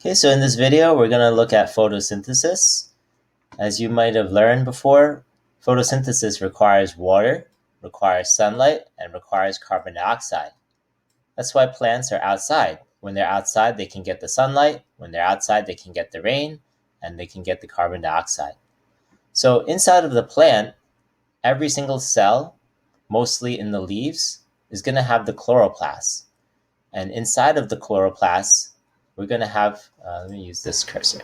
Okay, so in this video, we're going to look at photosynthesis. As you might have learned before, photosynthesis requires water, requires sunlight, and requires carbon dioxide. That's why plants are outside. When they're outside, they can get the sunlight. When they're outside, they can get the rain, and they can get the carbon dioxide. So inside of the plant, every single cell, mostly in the leaves, is going to have the chloroplast. And inside of the chloroplast, we're going to have, let me use this cursor.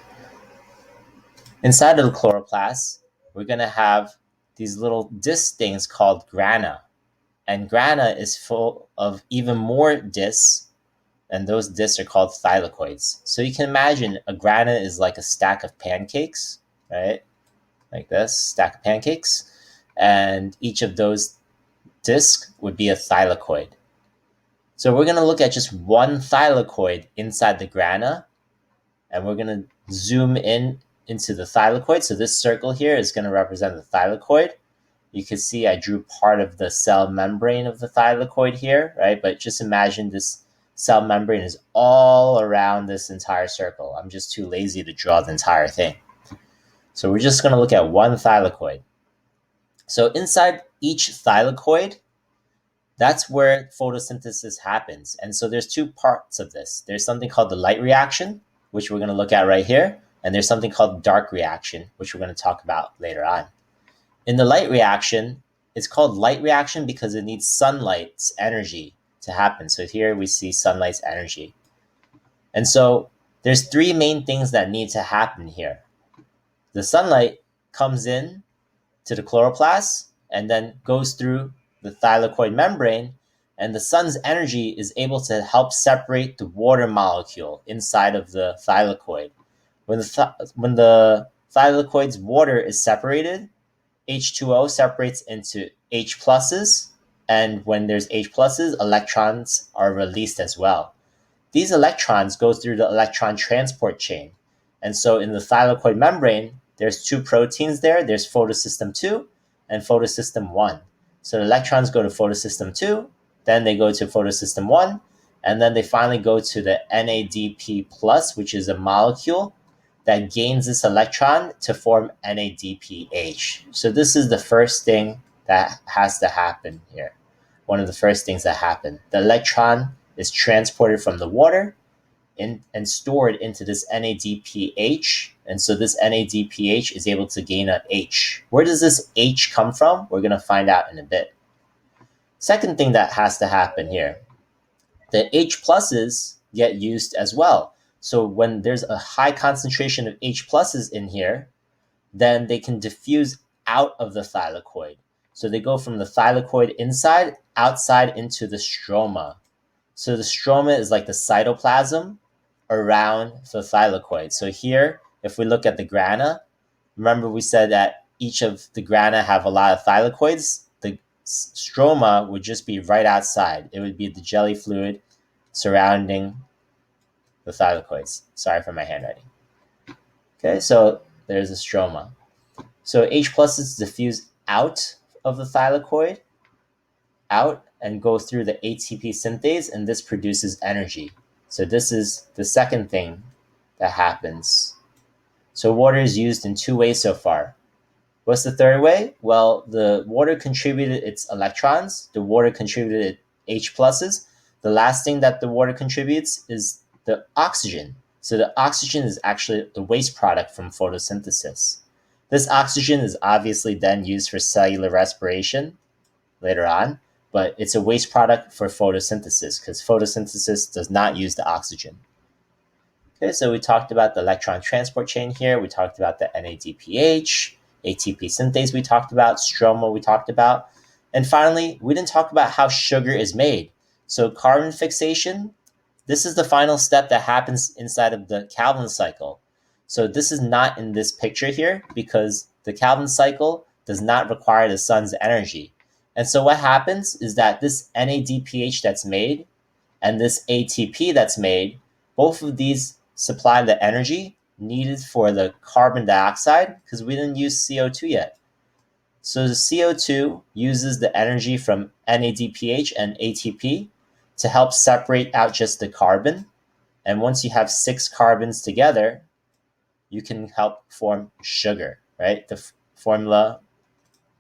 Inside of the chloroplast, we're going to have these little disc things called grana. And grana is full of even more discs, and those discs are called thylakoids. So you can imagine a grana is like a stack of pancakes, right? Like this, stack of pancakes. And each of those discs would be a thylakoid. So we're going to look at just one thylakoid inside the grana, and we're going to zoom in into the thylakoid. So this circle here is going to represent the thylakoid. You can see I drew part of the cell membrane of the thylakoid here, right? But just imagine this cell membrane is all around this entire circle. I'm just too lazy to draw the entire thing. So we're just going to look at one thylakoid. So inside each thylakoid, that's where photosynthesis happens. And so there's two parts of this. There's something called the light reaction, which we're going to look at right here. And there's something called dark reaction, which we're going to talk about later on. In the light reaction, it's called light reaction because it needs sunlight's energy to happen. So here we see sunlight's energy. And so there's three main things that need to happen here. The sunlight comes in to the chloroplast and then goes through the thylakoid membrane, and the sun's energy is able to help separate the water molecule inside of the thylakoid. When the thylakoid's water is separated, H2O separates into H pluses, and when there's H pluses, electrons are released as well. These electrons go through the electron transport chain. And so in the thylakoid membrane, there's two proteins there. There's photosystem 2 and photosystem 1. So the electrons go to photosystem 2, then they go to photosystem 1, and then they finally go to the NADP+, which is a molecule that gains this electron to form NADPH. So this is the first thing that has to happen here. One of the first things that happen. The electron is transported from the water and stored into this NADPH. And so this NADPH is able to gain an H. Where does this H come from? We're going to find out in a bit. Second thing that has to happen here. The H pluses get used as well. So when there's a high concentration of H pluses in here, then they can diffuse out of the thylakoid. So they go from the thylakoid inside, outside into the stroma. So the stroma is like the cytoplasm around the thylakoid. So here, if we look at the grana, remember we said that each of the grana have a lot of thylakoids. The stroma would just be right outside. It would be the jelly fluid surrounding the thylakoids. Sorry for my handwriting. Okay, so there's a stroma. So H pluses diffuse out of the thylakoid, out, and go through the ATP synthase, and this produces energy. So this is the second thing that happens. So water is used in two ways so far. What's the third way? Well, the water contributed its electrons. The water contributed H pluses. The last thing that the water contributes is the oxygen. So the oxygen is actually the waste product from photosynthesis. This oxygen is obviously then used for cellular respiration later on, but it's a waste product for photosynthesis because photosynthesis does not use the oxygen. Okay, so we talked about the electron transport chain here. We talked about the NADPH, ATP synthase we talked about, stroma we talked about. And finally, we didn't talk about how sugar is made. So carbon fixation, this is the final step that happens inside of the Calvin cycle. So this is not in this picture here because the Calvin cycle does not require the sun's energy. And so what happens is that this NADPH that's made and this ATP that's made, both of these supply the energy needed for the carbon dioxide because we didn't use CO2 yet. So the CO2 uses the energy from NADPH and ATP to help separate out just the carbon. And once you have 6 carbons together, you can help form sugar, right? The formula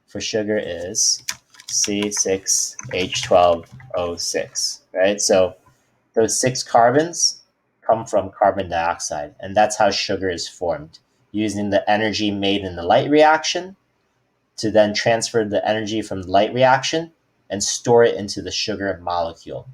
for sugar is C6H12O6, right? So those 6 carbons come from carbon dioxide, and that's how sugar is formed, using the energy made in the light reaction to then transfer the energy from the light reaction and store it into the sugar molecule.